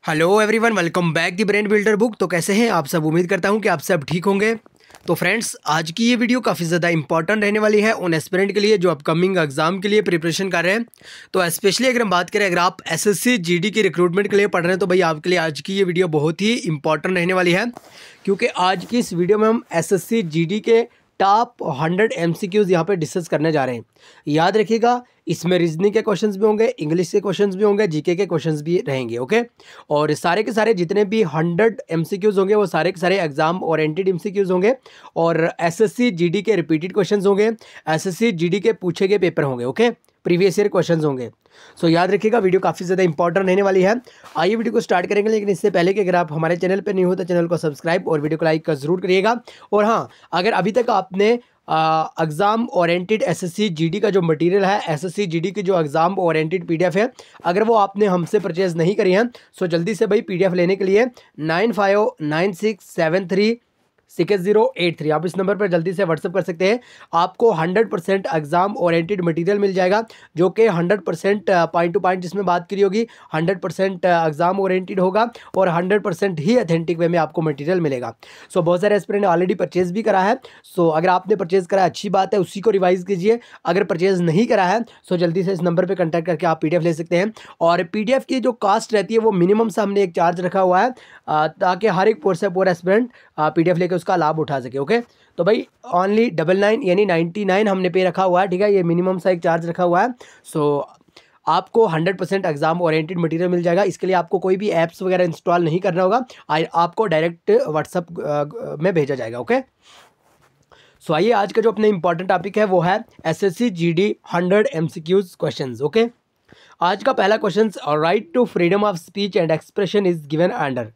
Hello everyone, welcome back the brain builder book. तो कैसे हैं आप सब? उम्मीद करता हूं कि आप सब ठीक होंगे। तो फ्रेंड्स, आज की ये वीडियो काफ़ी ज़्यादा इंपॉर्टेंट रहने वाली है उन एस्पिरेंट के लिए जो अपकमिंग एग्जाम के लिए प्रिपरेशन कर रहे हैं। तो स्पेशली अगर हम बात करें, अगर आप एसएससी जीडी की रिक्रूटमेंट के लिए पढ़ रहे हैं तो भाई आपके लिए आज की ये वीडियो बहुत ही इंपॉर्टेंट रहने वाली है, क्योंकि आज की इस वीडियो में हम एसएससी जीडी के टॉप 100 एमसीक्यूज यहाँ पे डिस्कस करने जा रहे हैं। याद रखिएगा, इसमें रीजनिंग के क्वेश्चंस भी होंगे, इंग्लिश के क्वेश्चंस भी होंगे, जीके के क्वेश्चंस भी रहेंगे। ओके, और सारे के सारे जितने भी 100 एमसीक्यूज होंगे वो सारे के सारे एग्जाम ओरिएंटेड एमसीक्यूज होंगे और एसएससी जीडी के रिपीटेड क्वेश्चंस होंगे, एसएससी जीडी के पूछे गए पेपर होंगे। ओके, प्रीवियस ईयर क्वेश्चंस होंगे। सो याद रखिएगा, वीडियो काफ़ी ज़्यादा इंपॉर्टेंट रहने वाली है। आइए वीडियो को स्टार्ट करेंगे, लेकिन इससे पहले कि अगर आप हमारे चैनल पर नहीं हो तो चैनल को सब्सक्राइब और वीडियो को लाइक ज़रूर करिएगा। और हाँ, अगर अभी तक आपने एग्ज़ाम ओरिएंटेड एसएससी जीडी का जो मटेरियल है, एसएससी जीडी की जो एग्ज़ाम ओरिएंटेड पीडीएफ है, अगर वो आपने हमसे परचेज़ नहीं करी है सो जल्दी से भाई पीडीएफ लेने के लिए 9596736083 आप इस नंबर पर जल्दी से व्हाट्सअप कर सकते हैं। आपको 100% एग्जाम ओरिएंटेड मटेरियल मिल जाएगा, जो कि 100% पॉइंट टू पॉइंट जिसमें बात करी होगी, 100% एग्जाम ओरिएंटेड होगा और 100% ही ऑथेंटिक वे में आपको मटेरियल मिलेगा। सो बहुत सारे एस्पिरेंट ने ऑलरेडी परचेज भी करा है। सो अगर आपने परचेज करा अच्छी बात है, उसी को रिवाइज कीजिए। अगर परचेज नहीं करा है सो जल्दी से इस नंबर पर कॉन्टैक्ट करके आप पीडीएफ ले सकते हैं। और पीडीएफ की जो कास्ट रहती है वो मिनिमम से हमने एक चार्ज रखा हुआ है, ताकि हर एक कोर्स से पूरा एस्पिरेंट पीडीएफ लेकर उसका लाभ उठा सके। ओके, तो भाई ओनली 99 यानी 99 हमने पे रखा हुआ है, ठीक है, ये मिनिमम सा एक चार्ज रखा हुआ है। सो आपको 100% एग्जाम ओरिएंटेड मटेरियल मिल जाएगा। इसके लिए आपको कोई भी ऐप्स वगैरह इंस्टॉल नहीं करना होगा, आपको डायरेक्ट व्हाट्सअप में भेजा जाएगा। ओके, सो आइए, आज का जो अपने इंपॉर्टेंट टॉपिक है वो है SSC GD 100 MCQs questions. Okay, आज का पहला question, right to freedom of speech and expression is given under.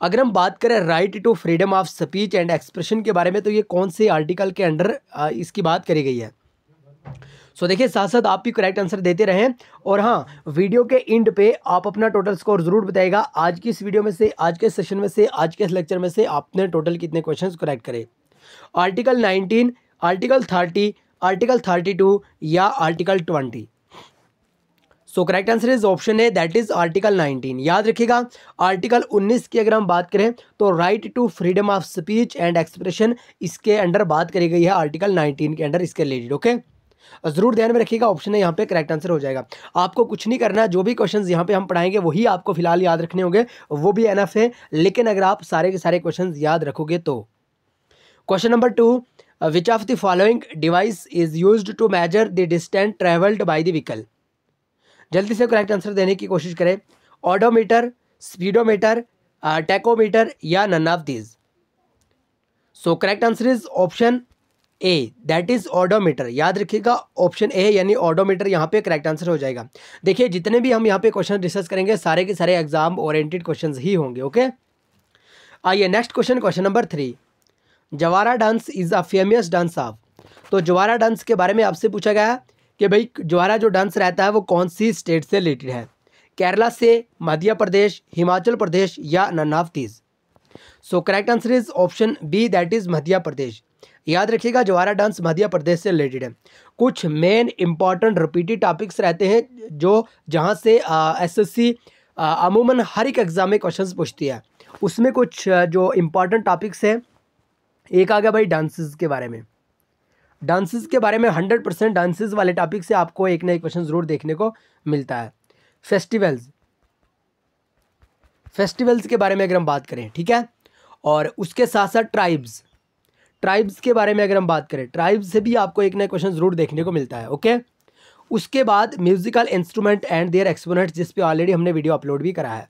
अगर हम बात करें right to freedom of speech and expression के बारे में, तो ये कौन से आर्टिकल के अंडर इसकी बात करी गई है? सो देखिए, साथ साथ आप भी करेक्ट आंसर देते रहें। और हाँ, वीडियो के एंड पे आप अपना टोटल स्कोर जरूर बताइएगा। आज की इस वीडियो में से, आज के सेशन में से, आज के इस लेक्चर में से आपने टोटल कितने क्वेश्चंस करेक्ट करे? आर्टिकल 19, आर्टिकल 30, आर्टिकल 32 या article 20? So correct answer is option है, दैट इज आर्टिकल 19। याद रखिएगा, आर्टिकल 19 की अगर हम बात करें तो right to freedom of speech and expression इसके अंडर बात करी गई है, आर्टिकल 19 के अंडर इसके रिलेटेड। ओके, जरूर ध्यान में रखिएगा, ऑप्शन है यहाँ पे करेक्ट आंसर हो जाएगा। आपको कुछ नहीं करना, जो भी क्वेश्चंस यहाँ पे हम पढ़ाएंगे वही आपको फिलहाल याद रखने होंगे, वो भी एनफ है। लेकिन अगर आप सारे के सारे क्वेश्चंस याद रखोगे तो। Question number 2, which of the following device is used to measure the distance travelled by the vehicle? जल्दी से करेक्ट आंसर देने की कोशिश करें। ऑडोमीटर, स्पीडोमीटर, टैकोमीटर या none of these? So correct answer is option A, that is odometer. याद रखिएगा, option A यानी ऑडोमीटर यहाँ पे करेक्ट आंसर हो जाएगा। देखिए, जितने भी हम यहाँ पे क्वेश्चन डिस्कस करेंगे सारे के सारे एग्जाम ओरिएंटेड क्वेश्चंस ही होंगे। ओके, आइए next question, question number 3, Jawara dance is a famous dance of. तो जवारा डांस के बारे में आपसे पूछा गया कि भाई जवारा जो डांस रहता है वो कौन सी स्टेट से रिलेटेड है? केरला से, मध्य प्रदेश, हिमाचल प्रदेश या none of these? So correct answer is option B, that is Madhya Pradesh. याद रखिएगा, जवारा डांस मध्य प्रदेश से रिलेटेड है। कुछ मेन इंपॉर्टेंट रिपीटेड टॉपिक्स रहते हैं जो जहाँ से एसएससी अमूमन हर एक एग्जाम में क्वेश्चन पूछती है। उसमें कुछ जो इंपॉर्टेंट टॉपिक्स हैं, एक आ गया भाई डांसेस के बारे में। डांसेस के बारे में 100% डांसेस वाले टॉपिक से आपको एक ना एक क्वेश्चन जरूर देखने को मिलता है। फेस्टिवल्स के बारे में अगर हम बात करें, ठीक है, और उसके साथ साथ ट्राइब्स के बारे में अगर हम बात करें, ट्राइब्स से भी आपको एक ना एक क्वेश्चन जरूर देखने को मिलता है। ओके, उसके बाद musical instrument and their exponents, जिस पे ऑलरेडी हमने वीडियो अपलोड भी करा है।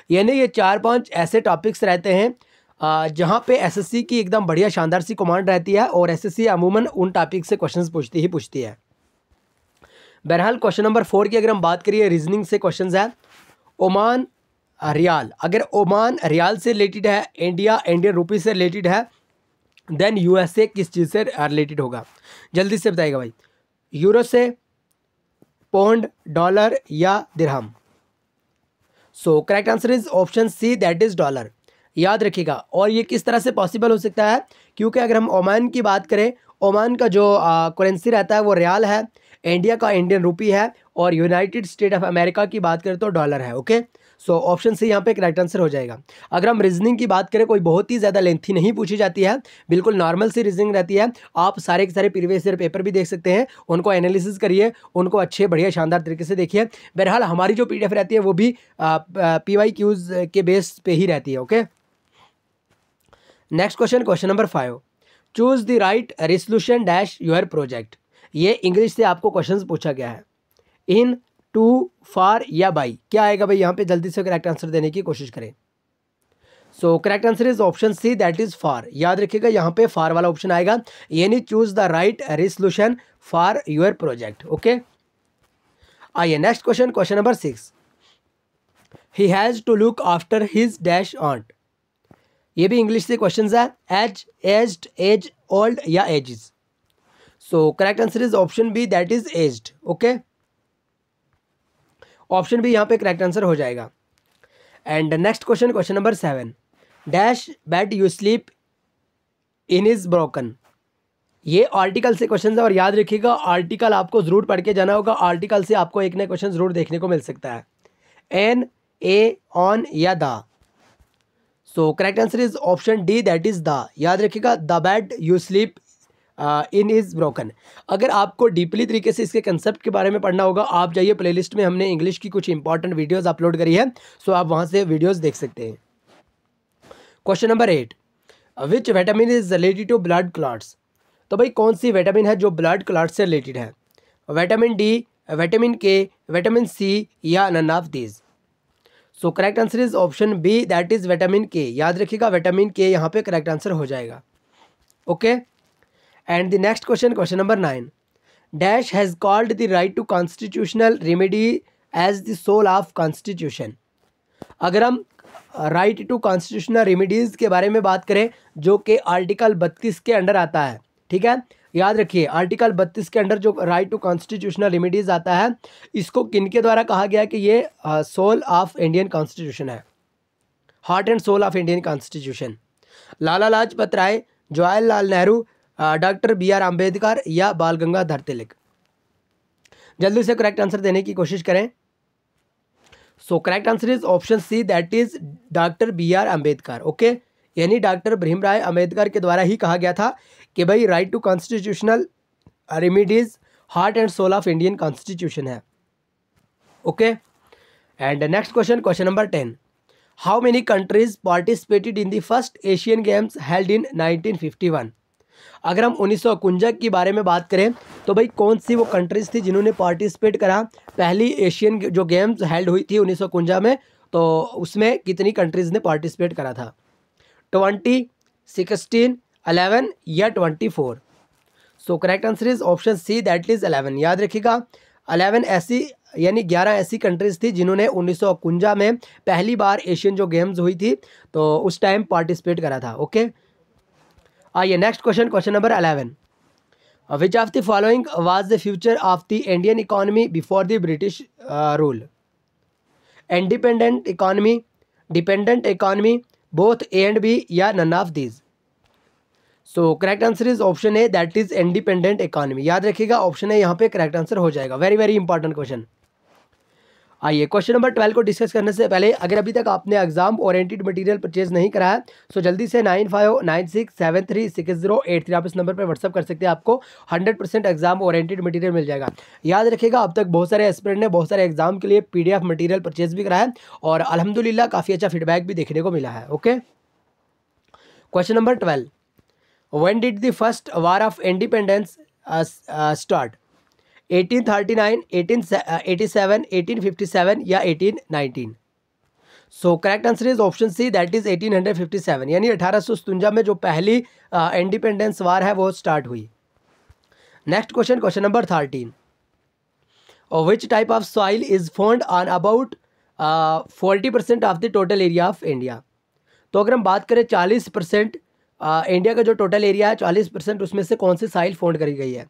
यानी ये 4-5 ऐसे टॉपिक्स रहते हैं जहाँ पे एसएससी की एकदम बढ़िया शानदार सी कमांड रहती है और एसएससी अमूमन उन टॉपिक से क्वेश्चंस पूछती है। बहरहाल क्वेश्चन नंबर 4 की अगर हम बात करिए, रीजनिंग से क्वेश्चंस है। ओमान रियाल, अगर ओमान रियाल से रिलेटेड है, इंडियन रुपी से रिलेटेड है, देन यूएसए किस चीज़ से रिलेटेड होगा? जल्दी से बताइएगा भाई। यूरो से, पौंड, डॉलर या dirham? So correct answer is option C, that is dollar. याद रखिएगा, और ये किस तरह से पॉसिबल हो सकता है? क्योंकि अगर हम ओमान की बात करें, ओमान का जो करेंसी रहता है वो रियाल है, इंडिया का इंडियन रुपी है और यूनाइटेड स्टेट ऑफ अमेरिका की बात करें तो डॉलर है। ओके, सो ऑप्शन सी यहाँ पे करेक्ट आंसर हो जाएगा। अगर हम रीजनिंग की बात करें, कोई बहुत ही ज़्यादा लेंथी नहीं पूछी जाती है, बिल्कुल नॉर्मल सी रीजनिंग रहती है। आप सारे के सारे प्रीवियस ईयर पेपर भी देख सकते हैं, उनको एनालिसिस करिए, उनको अच्छे बढ़िया शानदार तरीके से देखिए। बहरहाल हमारी जो PDF रहती है वो भी PYQs के बेस पे ही रहती है। Okay, next question, question number 5, choose the right resolution dash your project. ये इंग्लिश से आपको क्वेश्चंस पूछा गया है। इन, टू, फार या बाई, क्या आएगा भाई यहाँ पे? जल्दी से करेक्ट आंसर देने की कोशिश करें। So correct answer is option C, that is far. याद रखिएगा यहाँ पे फार वाला ऑप्शन आएगा, यानी choose the right resolution for your project. Okay, आइए next question, question number 6, he has to look after his dash aunt. ये भी इंग्लिश से क्वेश्चन है, एज, एज्ड, एज, ओल्ड या ages. So correct answer is option B, that is aged. Okay, option B यहाँ पे correct answer हो जाएगा। And next question, question number 7, dash bed you sleep in is broken. ये article से question है और याद रखिएगा आर्टिकल आपको जरूर पढ़ के जाना होगा। आर्टिकल से आपको एक नया क्वेश्चन जरूर देखने को मिल सकता है, एन, ए, ऑन या the. So correct answer is option D, that is the. याद रखिएगा the bed you sleep in is broken. अगर आपको डीपली तरीके से इसके कंसेप्ट के बारे में पढ़ना होगा, आप जाइए प्लेलिस्ट में, हमने इंग्लिश की कुछ इंपॉर्टेंट वीडियोस अपलोड करी है, सो आप वहां से वीडियोस देख सकते हैं। Question number 8, which vitamin is related to blood clots. तो भाई कौन सी विटामिन है जो ब्लड क्लॉट से रिलेटेड है? Vitamin D, vitamin K, vitamin C या none of these. So correct answer is option B, that is vitamin K. याद रखिएगा विटामिन के यहाँ पे करेक्ट आंसर हो जाएगा। Okay, and the next question, question number 9, dash has called the right to constitutional remedy as the soul of constitution. अगर हम right to constitutional remedies के बारे में बात करें, जो कि आर्टिकल 32 के अंडर आता है, ठीक है, याद रखिए आर्टिकल 32 के अंडर जो राइट टू कॉन्स्टिट्यूशनल रेमेडीज़ आता है, इसको किनके द्वारा कहा गया कि ये सोल ऑफ इंडियन कॉन्स्टिट्यूशन है, heart and soul of Indian constitution. Lala Lajpat Rai, Jawaharlal Nehru, doctor BR Ambedkar या बाल गंगाधर तिलक। जल्दी से करेक्ट आंसर देने की कोशिश करें। So correct answer is option C, that is doctor BR Ambedkar. Okay, यानी डॉक्टर भीमराव अम्बेडकर के द्वारा ही कहा गया था कि भाई right to constitutional remedies heart and soul of Indian constitution है। Okay, and next question, question number 10, how many countries participated in the first Asian games held in 1951। अगर हम 1951 के बारे में बात करें तो भाई कौन सी वो कंट्रीज थी जिन्होंने पार्टिसिपेट करा पहली एशियन जो गेम्स हेल्ड हुई थी 1951 में, तो उसमें कितनी कंट्रीज ने पार्टिसिपेट करा था? 20, 16, 11 या 24। So correct answer is option C, that is 11। याद रखिएगा 11 ऐसी यानी 11 ऐसी कंट्रीज थी जिन्होंने 1951 में पहली बार एशियन जो गेम्स हुई थी तो उस टाइम पार्टिसिपेट करा था। ओके, आइए next question, question number 11, which of the following was the future of the Indian economy before the British rule? Independent economy, dependent economy, both A and B या none of these. So correct answer is option A, that is independent economy. याद रखिएगा option A यहाँ पे correct answer हो जाएगा। Very very important question. आइए question number 12 को discuss करने से पहले अगर अभी तक आपने एग्जाम ओरिएंटेड मटेरियल परचेज नहीं करा है तो जल्दी से 9596736083 आप इस नंबर पर व्हाट्सअप कर सकते हैं, आपको 100% एग्जाम ओरिएंटेड मटेरियल मिल जाएगा। याद रखिएगा अब तक बहुत सारे एस्पिरेंट ने बहुत सारे एग्जाम के लिए PDF मटेरियल परचेज भी कराया है और अल्हम्दुलिल्लाह काफ़ी अच्छा फीडबैक भी देखने को मिला है। Okay, question number 12, when did the first war of independence start? 1839, 1887, 1857 या 1819। So correct answer is option C, that is 1857, यानी 1857 में जो पहली इंडिपेंडेंस वार है वो स्टार्ट हुई। Next question, question number 13, which type of soil is found on about 40% of the total area of India? तो अगर हम बात करें 40% इंडिया का जो टोटल एरिया है 40% उसमें से कौन सी सॉइल फाउंड करी गई है?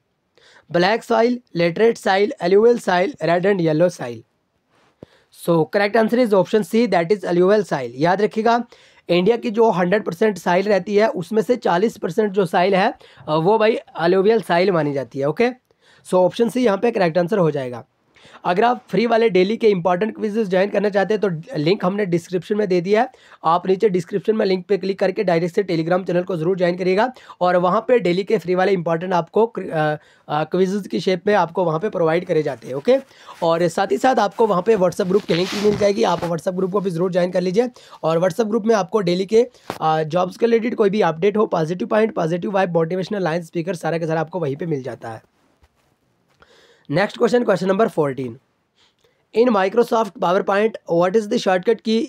Black soil, laterite soil, alluvial soil, red and yellow soil. So correct answer is option C, that is alluvial soil. याद रखिएगा इंडिया की जो 100% सॉइल रहती है उसमें से 40% जो सॉइल है वो भाई एल्यूवियल सॉइल मानी जाती है। ओके, सो ऑप्शन सी यहाँ पे करेक्ट आंसर हो जाएगा। अगर आप फ्री वाले डेली के इंपॉर्टेंट क्विजेस ज्वाइन करना चाहते हैं तो लिंक हमने डिस्क्रिप्शन में दे दिया है। आप नीचे डिस्क्रिप्शन में लिंक पे क्लिक करके डायरेक्ट से टेलीग्राम चैनल को जरूर ज्वाइन करिएगा और वहाँ पे डेली के फ्री वाले इंपॉर्टेंट आपको क्विजेस की शेप में आपको वहाँ पे प्रोवाइड करे जाते हैं। ओके, और साथ ही साथ आपको वहाँ पे व्हाट्सएप ग्रुप की लिंक भी मिल जाएगी, आप व्हाट्सएप ग्रुप को भी जरूर ज्वाइन कर लीजिए। और व्हाट्सएप ग्रुप में आपको डेली के जॉब्स के रिलेटेड कोई भी अपडेट हो, positive point, positive vibe, motivational line, speaker, सारा के सारा आपको वहीं पे मिल जाता है। Next question, question number 14। In Microsoft PowerPoint, what is the shortcut key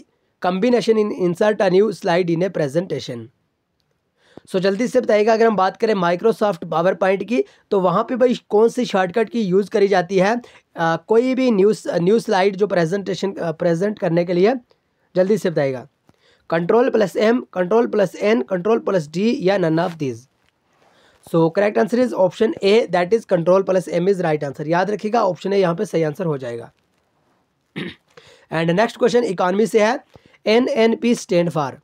combination in insert a new slide in a presentation? सो जल्दी से बताइएगा, अगर हम बात करें माइक्रोसॉफ्ट पावर पॉइंट की तो वहाँ पे भाई कौन सी शॉर्टकट की यूज़ करी जाती है कोई भी न्यू स्लाइड जो प्रेजेंट करने के लिए? जल्दी से बताइएगा। Ctrl+M, Ctrl+N, Ctrl+D या none of these? So correct answer is option A, that is Ctrl+M is right answer. याद रखिएगा, ऑप्शन ए यहाँ पे सही आंसर हो जाएगा। एंड नेक्स्ट क्वेश्चन इकोनॉमी से है। NNP स्टैंड फॉर,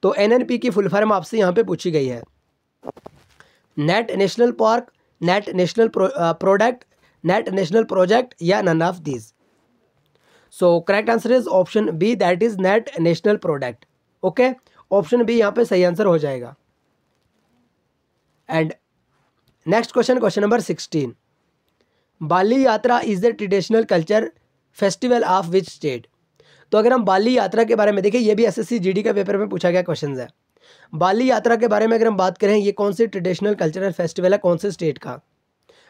तो NNP की फुल फॉर्म आपसे यहाँ पे पूछी गई है। Net national park, net national product, net national project या none of these? So correct answer is option B, that is net national product. Okay, option B यहाँ पे सही आंसर हो जाएगा। And next question, question number 16। Bali Yatra is the traditional culture festival of which state? तो अगर हम बाली यात्रा के बारे में देखें, ये भी SSC GD के पेपर में पूछा गया क्वेश्चन है। बाली यात्रा के बारे में अगर हम बात करें, ये कौन सी ट्रेडिशनल कल्चरल फेस्टिवल है, कौन से स्टेट का?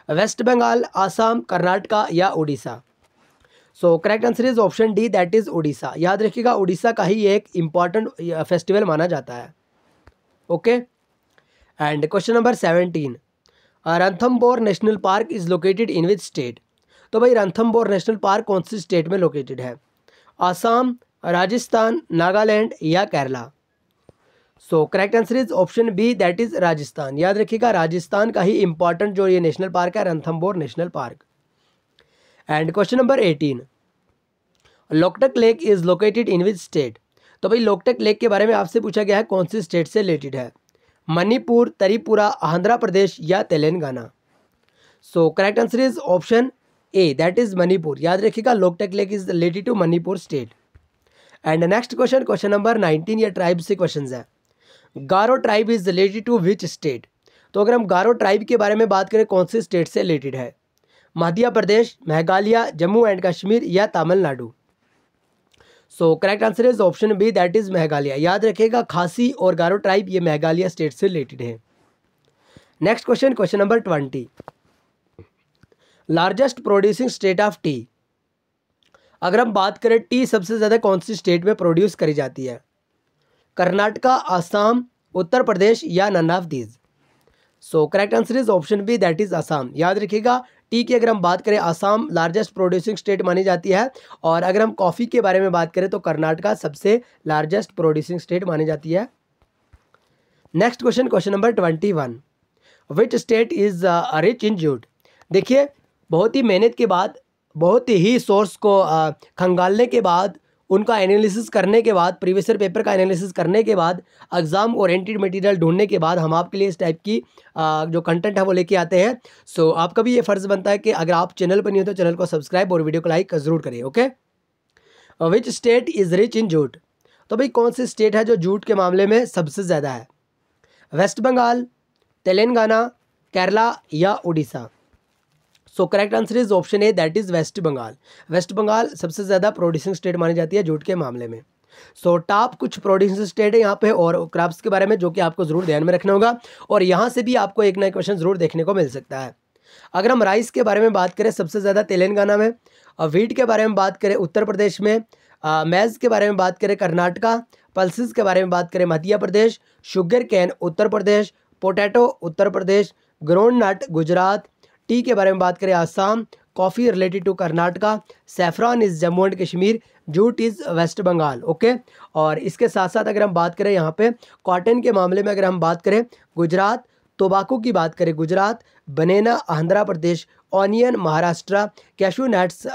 वेस्ट बंगाल, आसाम, कर्नाटका या Orissa? So correct answer is option D, that is Orissa. याद रखिएगा, उड़ीसा का ही एक इंपॉर्टेंट फेस्टिवल माना जाता है। Okay, and question number 17। Ranthambore national park is located in which state? तो भाई रणथंबोर नेशनल पार्क कौन सी स्टेट में लोकेटेड है? आसाम, राजस्थान, नागालैंड या Kerala? So correct answer is option B, that is Rajasthan. याद रखिएगा, राजस्थान का ही इंपॉर्टेंट जो ये नेशनल पार्क है, Ranthambore national park. And question number 18। Loktak lake is located in which state? तो भाई लोकटक लेक के बारे में आपसे पूछा गया है, कौन सी स्टेट से रिलेटेड है? मणिपुर, त्रिपुरा, आंध्र प्रदेश या Telangana? So correct answer is option A, that is Manipur. याद रखिएगा, Loktak lake is related to Manipur state. And next question, question number 19, ये ट्राइब से क्वेश्चन है। Garo tribe is related to which state? तो अगर हम गारो ट्राइब के बारे में बात करें, कौन से स्टेट से रिलेटेड है? मध्य प्रदेश, मेघालय, जम्मू एंड कश्मीर या Tamil Nadu? So correct answer is option B, that is Meghalaya. याद रखिएगा, खासी और गारो ट्राइब ये मेघालय स्टेट से रिलेटेड है। Next question, question number 20। Largest producing state of tea? अगर हम बात करें, टी सबसे ज़्यादा कौन सी स्टेट में प्रोड्यूस करी जाती है? कर्नाटका, आसाम, उत्तर प्रदेश या none of these? So correct answer is option B, that is Assam. याद रखिएगा, टी की अगर हम बात करें, आसाम लार्जेस्ट प्रोड्यूसिंग स्टेट मानी जाती है, और अगर हम कॉफ़ी के बारे में बात करें तो कर्नाटका सबसे लार्जेस्ट प्रोड्यूसिंग स्टेट मानी जाती है। Next question, question number 21। Which state is rich in jute? देखिए, बहुत ही मेहनत के बाद, बहुत ही सोर्स को खंगालने के बाद, उनका एनालिसिस करने के बाद, प्रीवियस ईयर पेपर का एनालिसिस करने के बाद, एग्जाम ओरिएंटेड मटेरियल ढूंढने के बाद हम आपके लिए इस टाइप की जो कंटेंट है वो लेके आते हैं। सो आपका भी ये फ़र्ज़ बनता है कि अगर आप चैनल पर नहीं हो तो चैनल को सब्सक्राइब और वीडियो को लाइक ज़रूर करिए। Okay, which state is rich in jute? तो भाई कौन सी स्टेट है जो जूट के मामले में सबसे ज़्यादा है? वेस्ट बंगाल, तेलंगाना, केरला या Orissa? So correct answer is option A, that is West Bengal. West Bengal सबसे ज़्यादा प्रोड्यूसिंग स्टेट मानी जाती है जूट के मामले में। सो टॉप कुछ प्रोड्यूसिंग स्टेट है यहाँ पे और क्रॉप्स के बारे में, जो कि आपको ज़रूर ध्यान में रखना होगा, और यहाँ से भी आपको एक नया क्वेश्चन ज़रूर देखने को मिल सकता है। अगर हम राइस के बारे में बात करें, सबसे ज़्यादा तेलंगाना में, व्हीट के बारे में बात करें उत्तर प्रदेश में, मैज़ के बारे में बात करें कर्नाटका, पल्सेस के बारे में बात करें Madhya Pradesh, sugarcane Uttar Pradesh, potato Uttar Pradesh, groundnut Gujarat, tea के बारे में बात करें Assam, coffee related to Karnataka, saffron is Jammu and Kashmir, jute is West Bengal. Okay, और इसके साथ साथ अगर हम बात करें यहाँ पे कॉटन के मामले में, अगर हम बात करें गुजरात, तोबाकू की बात करें Gujarat, banana Andhra Pradesh, onion Maharashtra, cashew nuts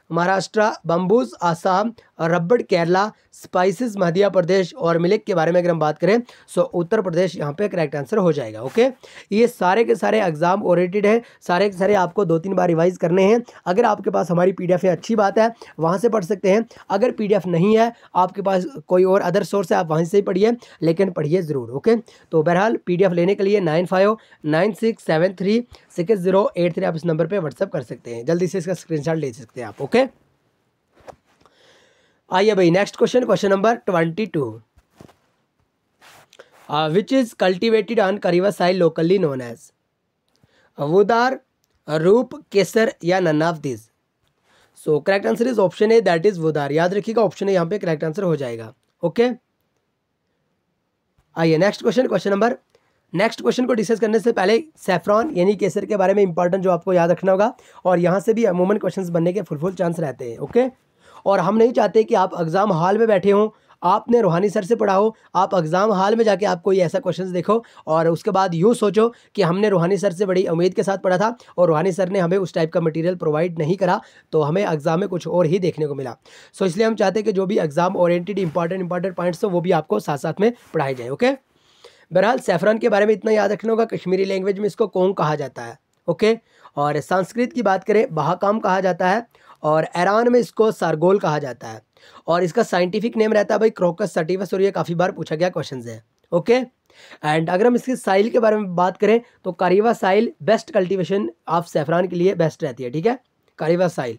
Maharashtra, bamboos Assam, rubber Kerala, spices Madhya Pradesh और मिल्क के बारे में अगर हम बात करें सो उत्तर प्रदेश यहाँ पे करेक्ट आंसर हो जाएगा। ओके, ये सारे के सारे एग्जाम ओरिएंटेड है, सारे के सारे आपको 2-3 बार रिवाइज करने हैं। अगर आपके पास हमारी पीडीएफ है अच्छी बात है, वहाँ से पढ़ सकते हैं। अगर पीडीएफ नहीं है, आपके पास कोई और अदर सोर्स है, आप वहीं से ही पढ़िए, लेकिन पढ़िए ज़रूर। ओके, तो बहरहाल पीडीएफ लेने के लिए 9596736083 आप इस नंबर पे व्हाट्सअप कर सकते हैं। जल्दी से इसका स्क्रीनशॉट ले सकते हैं आप। ओके, आइए भाई next question, question number 22। Which is cultivated on karewa soil locally known as wudar, रूप, केसर या none of this. So correct answer is option A, that is wudar. याद रखिएगा ऑप्शन ए यहाँ पे करेक्ट आंसर हो जाएगा। ओके, आइए next question, question number, next question को डिस्कस करने से पहले सैफरॉन यानी केसर के बारे में इंपॉर्टेंट जो आपको याद रखना होगा, और यहाँ से भी अमूमन क्वेश्चंस बनने के फुल चांस रहते हैं। ओके, और हम नहीं चाहते कि आप एग्जाम हॉल में बैठे हों, आपने रूहानी सर से पढ़ा हो, आप एग्जाम हॉल में जाके आप कोई ऐसा क्वेश्चंस देखो और उसके बाद यूँ सोचो कि हमने रूहानी सर से बड़ी उम्मीद के साथ पढ़ा था और रूहानी सर ने हमें उस टाइप का मटेरियल प्रोवाइड नहीं करा, तो हमें एग्जाम में कुछ और ही देखने को मिला। सो इसलिए हम चाहते हैं कि जो भी एग्जाम ओरिएंटेड इंपॉर्टेंट पॉइंट्स हो वो भी आपको साथ साथ में पढ़ाए जाए। ओके, बहरहाल सैफरान के बारे में इतना याद रखना होगा, कश्मीरी लैंग्वेज में इसको कोंग कहा जाता है। ओके, और संस्कृत की बात करें बहाकाम कहा जाता है, और ईरान में इसको सारगोल कहा जाता है, और इसका साइंटिफिक नेम रहता है भाई क्रोकस सटिवस, और ये काफ़ी बार पूछा गया क्वेश्चन है। ओके, एंड अगर हम इसकी साइल के बारे में बात करें तो कारीवा साइल बेस्ट कल्टीवेशन ऑफ सैफरान के लिए बेस्ट रहती है। ठीक है, कारीवा साइल।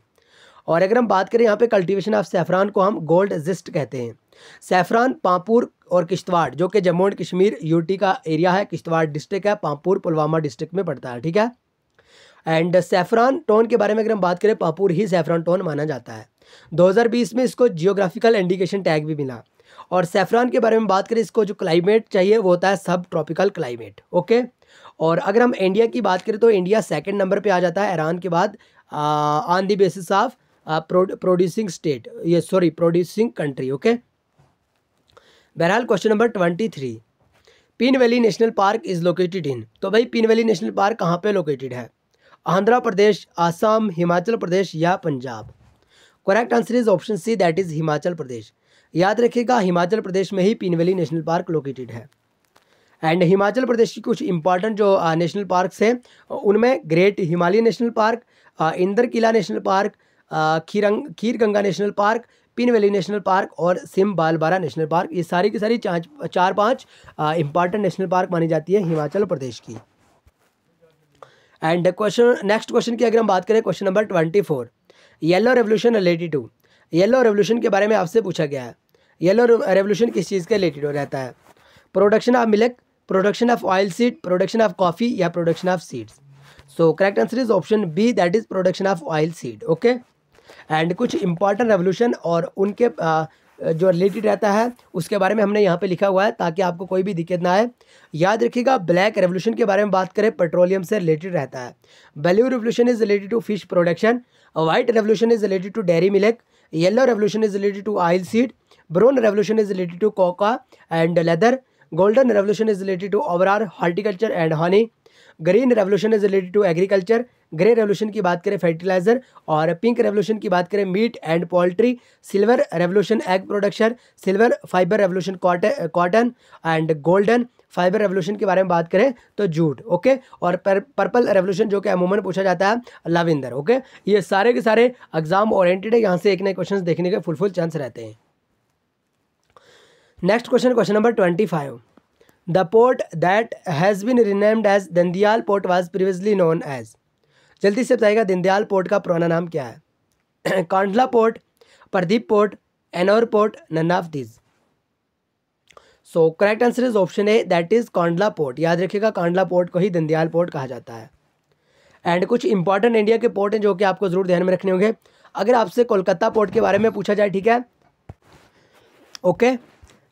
और अगर हम बात करें यहाँ पे कल्टीवेशन ऑफ सैफरान को हम गोल्ड जिस्ट कहते हैं। सैफरान पांपुर और किश्तवाड़ जो कि जम्मू एंड कश्मीर यूटी का एरिया है, किश्तवाड़ डिस्ट्रिक्ट है, पांपुर पुलवामा डिस्ट्रिक्ट में पड़ता है। ठीक है, एंड सैफरान टोन के बारे में अगर हम बात करें पांपुर ही सैफरान टोन माना जाता है। 2020 में इसको जियोग्राफिकल इंडिकेशन टैग भी मिला। और सैफरान के बारे में बात करें, इसको जो क्लाइमेट चाहिए वो होता है सब ट्रॉपिकल क्लाइमेट। ओके, और अगर हम इंडिया की बात करें तो इंडिया सेकंड नंबर पे आ जाता है ईरान के बाद on the basis of producing state, ये सॉरी प्रोड्यूसिंग कंट्री। ओके, बहरहाल question number 23, pin valley national park is located in. तो भाई पीन वैली नेशनल पार्क कहाँ पे लोकेटेड है? आंध्र प्रदेश, आसाम, हिमाचल प्रदेश या Punjab. Correct answer is option C, that is Himachal Pradesh. याद रखिएगा हिमाचल प्रदेश में ही Pin valley national park located है। एंड हिमाचल प्रदेश की कुछ इंपॉर्टेंट जो नेशनल पार्क्स हैं उनमें great Himalaya national park, Inder Kila national park, Khir Ganga national park, Pin valley national park और सिम बालबारा नेशनल पार्क, ये सारी की सारी 4-5 इंपॉर्टेंट नेशनल पार्क मानी जाती है हिमाचल प्रदेश की। एंड क्वेश्चन, नेक्स्ट क्वेश्चन की अगर हम बात करें, question number 24, yellow revolution related to. Yellow revolution के बारे में आपसे पूछा गया है। येलो रेवोल्यूशन किस चीज़ के रिलेटेड रहता है? Production of milk, production of oil seed, production of coffee या production of seeds. So correct answer is option B, that is production of oil seed. Okay, and कुछ इंपॉर्टेंट रेवोल्यूशन और उनके जो related रहता है उसके बारे में हमने यहाँ पे लिखा हुआ है ताकि आपको कोई भी दिक्कत ना आए। याद रखिएगा ब्लैक रेवोल्यूशन के बारे में बात करें पेट्रोलियम से रिलेटेड रहता है। Blue revolution is related to fish production, white revolution is related to dairy milk, yellow revolution is related to oil seed, brown revolution is related to coca and leather, golden revolution is related to overall horticulture and honey, green revolution is related to agriculture, grey revolution की बात करें fertiliser, और pink revolution की बात करें meat and poultry, silver revolution egg production, silver fiber revolution cotton and golden fiber revolution के बारे में बात करें तो जूट। ओके, और पर्पल रेवोल्यूशन जो कि अमूमन पूछा जाता है लविंदर। ओके, ये सारे के सारे एग्जाम ओरिएंटेड है, यहाँ से एक नए क्वेश्चन देखने के फुल चांस रहते हैं। Next question, question number 25, the port that has been renamed as Deendayal port was previously known as. जल्दी से बताइएगा दीनदयाल पोर्ट का पुराना नाम क्या है? Kandla port, Pradeep port, Ennore port, none of this. So correct answer is option A, that is Kandla port. याद रखिएगा कांडला पोर्ट को ही दीनदयाल पोर्ट कहा जाता है। एंड कुछ इंपॉर्टेंट इंडिया के पोर्ट हैं जो कि आपको जरूर ध्यान में रखने होंगे। अगर आपसे कोलकाता पोर्ट के बारे में पूछा जाए, ठीक है, ओके,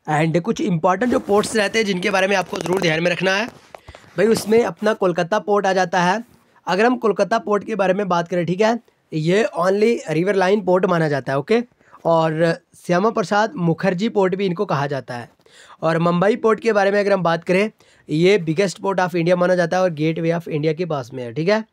एंड कुछ इंपॉर्टेंट जो पोर्ट्स रहते हैं जिनके बारे में आपको ज़रूर ध्यान में रखना है भाई, उसमें अपना कोलकाता पोर्ट आ जाता है। अगर हम कोलकाता पोर्ट के बारे में बात करें, ठीक है, ये ओनली रिवर लाइन पोर्ट माना जाता है। ओके, और श्यामा प्रसाद मुखर्जी पोर्ट भी इनको कहा जाता है। और मुंबई पोर्ट के बारे में अगर हम बात करें, ये बिगेस्ट पोर्ट ऑफ इंडिया माना जाता है और गेटवे ऑफ इंडिया के पास में है, ठीक है।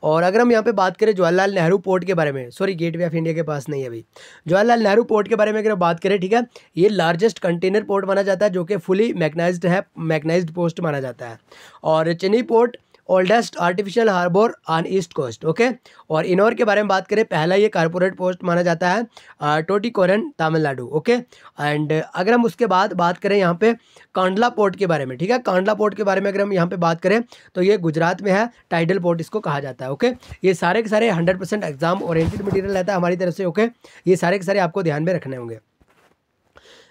और अगर हम यहाँ पे बात करें जवाहरलाल नेहरू पोर्ट के बारे में, सॉरी गेटवे ऑफ इंडिया के पास नहीं है अभी, जवाहरलाल नेहरू पोर्ट के बारे में अगर हम बात करें, ठीक है, ये लार्जेस्ट कंटेनर पोर्ट माना जाता है जो कि फुली मैकनाइज्ड है, मैकनाइज्ड पोस्ट माना जाता है। और Chennai port oldest artificial harbour on east coast, okay. और इनौर के बारे में बात करें, पहला ये कारपोरेट पोस्ट माना जाता है टोटीकोरन तमिलनाडु, ओके। एंड अगर हम उसके बाद बात करें यहाँ पे कांडला पोर्ट के बारे में, ठीक है, कांडला पोर्ट के बारे में अगर हम यहाँ पे बात करें तो ये गुजरात में है, टाइडल पोर्ट इसको कहा जाता है, ओके। ये सारे के सारे 100% एग्जाम ओरिएंटेड मटेरियल रहता है हमारी तरफ से, ओके। ये सारे के सारे आपको ध्यान में रखने होंगे।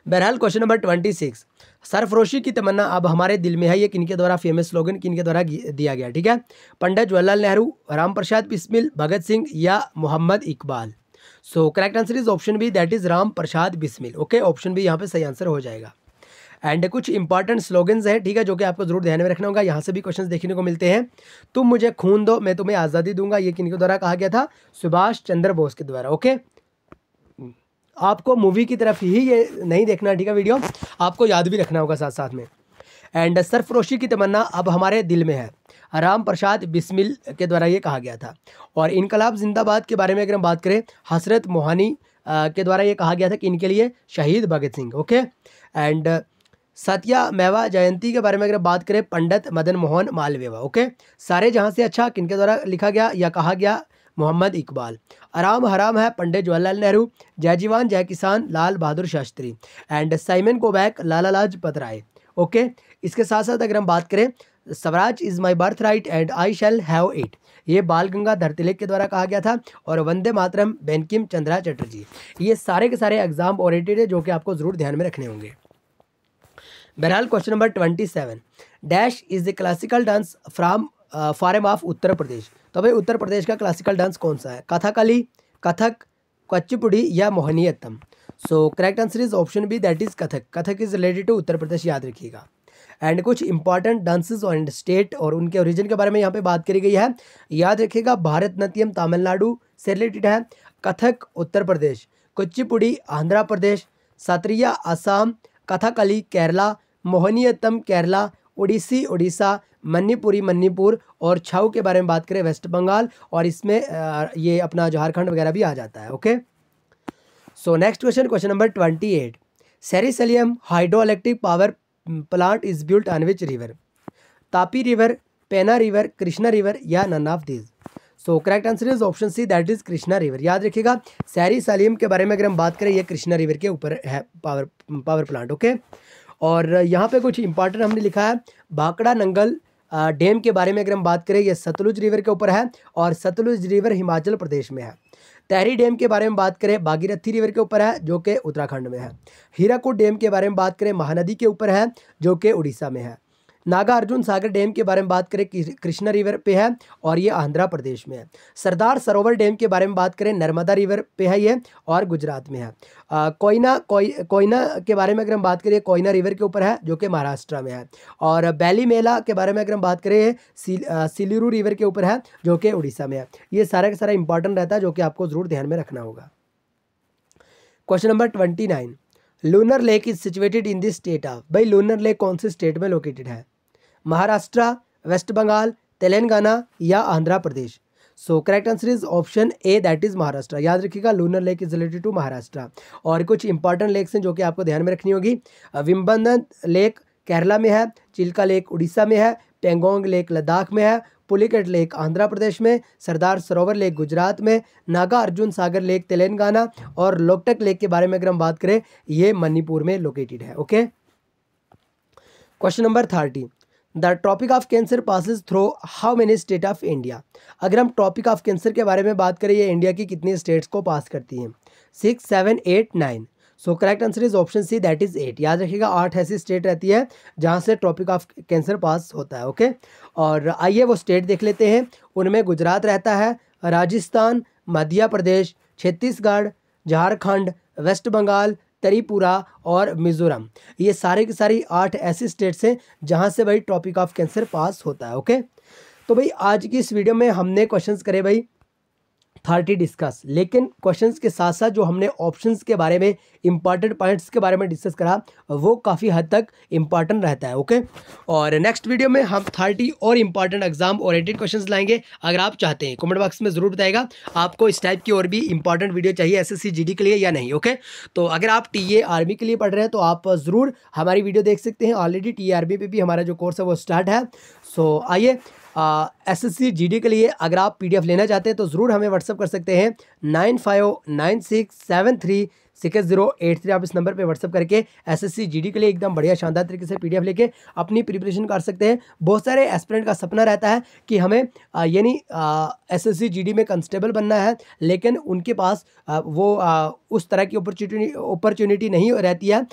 बहरहाल क्वेश्चन नंबर 26, सरफरोशी की तमन्ना अब हमारे दिल में है, ये किनके द्वारा फेमस स्लोगन किनके द्वारा दिया गया, ठीक है। पंडित जवाहरलाल नेहरू, राम प्रसाद बिस्मिल, भगत सिंह या Mohammad Iqbal. So correct answer is option B, that is Ram Prasad Bismil, okay. Option B यहाँ पे सही आंसर हो जाएगा। एंड कुछ इंपॉर्टेंट स्लोगन्स हैं, ठीक है, जो कि आपको जरूर ध्यान में रखना होगा। यहाँ से भी क्वेश्चंस देखने को मिलते हैं। तुम मुझे खून दो मैं तुम्हें आज़ादी दूंगा, ये किनके द्वारा कहा गया था, सुभाष चंद्र बोस के द्वारा, ओके। आपको मूवी की तरफ ही ये नहीं देखना, ठीक है, वीडियो आपको याद भी रखना होगा साथ साथ में। एंड सरफरोशी की तमन्ना अब हमारे दिल में है, राम प्रसाद बिस्मिल के द्वारा ये कहा गया था। और इनकलाब जिंदाबाद के बारे में अगर हम बात करें, हसरत मोहानी के द्वारा ये कहा गया था कि इनके लिए शहीद भगत सिंह, ओके। एंड सत्या मेवा जयंती के बारे में अगर बात करें, पंडित मदन मोहन मालवीय, ओके। सारे जहाँ से अच्छा किनके द्वारा लिखा गया या कहा गया, मोहम्मद इकबाल। आराम हराम है, पंडित जवाहरलाल नेहरू। जय जवान जय किसान, Lal Bahadur Shastri. And Simon go back, Lala Lajpat Rai, okay. इसके साथ साथ अगर हम बात करें, Swaraj is my birthright and I shall have it, ये बाल गंगाधर तिलक के द्वारा कहा गया था। और वंदे मातरम बंकिम चंद्र चटर्जी। ये सारे के सारे एग्जाम ओरिएंटेड है जो कि आपको जरूर ध्यान में रखने होंगे। बहरहाल question number 27, dash is the classical dance from form of Uttar Pradesh. तो भाई उत्तर प्रदेश का क्लासिकल डांस कौन सा है, कथकली, कथक, कुचिपुड़ी या Mohiniyattam. So correct answer is option B, that is Kathak. Kathak is related to Uttar Pradesh, याद रखिएगा। एंड कुछ इंपॉर्टेंट डांसेस एंड स्टेट और उनके ओरिजिन के बारे में यहाँ पे बात करी गई है, याद रखिएगा। भारतनाट्यम तमिलनाडु से रिलेटेड है, कथक उत्तर प्रदेश, कुचिपुड़ी आंध्र प्रदेश, सत्रिया असम, कथकली केरला, मोहिनीअट्टम केरला, ओडिसी उड़ीसा, मणिपुरी मणिपुर और छऊ के बारे में बात करें, वेस्ट बंगाल। और इसमें ये अपना झारखंड वगैरह भी आ जाता है, okay. So next question, question number 28, Srisailam hydroelectric power plant is built on which river. Tapi river, Penna river, Krishna river या none of these. So correct answer is option C, that is Krishna river. याद रखिएगा, सेरिसलियम के बारे में अगर हम बात करें, ये कृष्णा रिवर के ऊपर है पावर प्लांट, ओके। और यहाँ पे कुछ इंपॉर्टेंट हमने लिखा है, भाखड़ा नंगल डैम के बारे में अगर हम बात करें, ये सतलुज रिवर के ऊपर है और सतलुज रिवर हिमाचल प्रदेश में है। तहरी डैम के बारे में बात करें, भागीरथी रिवर के ऊपर है जो कि उत्तराखंड में है। हीराकुद डैम के बारे में बात करें, महानदी के ऊपर है जो कि उड़ीसा में है। नागार्जुन सागर डैम के बारे में बात करें, कृष्णा रिवर पे है और ये आंध्र प्रदेश में है। सरदार सरोवर डैम के बारे में बात करें, नर्मदा रिवर पे है ये और गुजरात में है। कोयना के बारे में अगर हम बात करें, कोयना रिवर के ऊपर है जो कि महाराष्ट्र में है। और बैली मेला के बारे में अगर हम बात करें, सिलीरू रिवर के ऊपर है जो कि उड़ीसा में है। ये सारा का सारा इंपॉर्टेंट रहता है जो कि आपको जरूर ध्यान में रखना होगा। Question number 29, lunar lake is situated in this state of. भाई लूनर लेक कौन से स्टेट में लोकेटेड है, महाराष्ट्र, वेस्ट बंगाल, तेलंगाना या Andhra Pradesh. So correct answer is option A, that is Maharashtra. याद रखिएगा, Lonar lake is related to Maharashtra. और कुछ इंपॉर्टेंट लेक्स हैं जो कि आपको ध्यान में रखनी होगी। विम्बलडन लेक केरला में है, चिल्का लेक उड़ीसा में है, पेंगोंग लेक लद्दाख में है, पुलिकेट लेक आंध्र प्रदेश में, सरदार सरोवर लेक गुजरात में, नागा अर्जुन सागर लेक तेलंगाना और लोकटक लेक के बारे में अगर हम बात करें, ये मणिपुर में लोकेटेड है, okay. Question number 30, the tropic of cancer passes through how many state of India. अगर हम ट्रॉपिक ऑफ कैंसर के बारे में बात करें, ये इंडिया की कितनी स्टेट्स को पास करती हैं, 6, 7, 8, 9। So correct answer is option C, that is 8। याद रखिएगा, 8 ऐसी स्टेट रहती है जहां से ट्रॉपिक ऑफ कैंसर पास होता है, ओके। और आइए वो स्टेट देख लेते हैं। उनमें गुजरात रहता है, राजस्थान, मध्य प्रदेश, छत्तीसगढ़, झारखंड, वेस्ट बंगाल, त्रिपुरा और मिजोरम। ये सारे की सारी 8 ऐसी स्टेट्स हैं जहां से भाई ट्रॉपिक ऑफ कैंसर पास होता है, ओके। तो भाई आज की इस वीडियो में हमने क्वेश्चंस करे भाई 30 डिस्कस, लेकिन क्वेश्चंस के साथ साथ जो हमने ऑप्शंस के बारे में इंपॉर्टेंट पॉइंट्स के बारे में डिस्कस करा वो काफ़ी हद तक इंपॉर्टेंट रहता है। ओके, और नेक्स्ट वीडियो में हम 30 और इंपॉर्टेंट एग्जाम ओरिएंटेड क्वेश्चंस लाएंगे। अगर आप चाहते हैं कमेंट बॉक्स में ज़रूर बताएगा आपको इस टाइप की और भी इंपॉर्टेंट वीडियो चाहिए एसएससी जीडी के लिए या नहीं। ओके, तो अगर आप टीए आर्मी के लिए पढ़ रहे हैं तो आप ज़रूर हमारी वीडियो देख सकते हैं। ऑलरेडी टीए आर्मी पे भी हमारा जो कोर्स है वो स्टार्ट है। सो आइए, एसएससी जीडी के लिए अगर आप पीडीएफ लेना चाहते हैं तो ज़रूर हमें व्हाट्सअप कर सकते हैं 9596736083। आप इस नंबर पे व्हाट्सअप करके एसएससी जीडी के लिए एकदम बढ़िया शानदार तरीके से पीडीएफ लेके अपनी प्रिपरेशन कर सकते हैं। बहुत सारे एस्पिरेंट का सपना रहता है कि हमें यानी एसएससी जीडी में कांस्टेबल बनना है, लेकिन उनके पास उस तरह की अपॉर्चुनिटी नहीं रहती है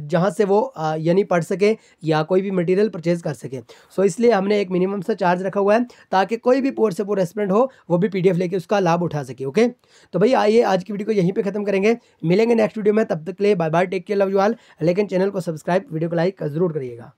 जहाँ से वो यानी पढ़ सके या कोई भी मटेरियल परचेज कर सके। सो इसलिए हमने एक मिनिमम सा चार्ज रखा हुआ है ताकि कोई भी पोर से पोर एस्पिरेंट हो वो भी पीडीएफ लेके उसका लाभ उठा सके। ओके, तो भाई आइए आज की वीडियो को यहीं पे खत्म करेंगे, मिलेंगे नेक्स्ट वीडियो में। तब तक के लिए bye bye, take care, love you all. लेकिन चैनल को सब्सक्राइब, वीडियो को लाइक जरूर करिएगा।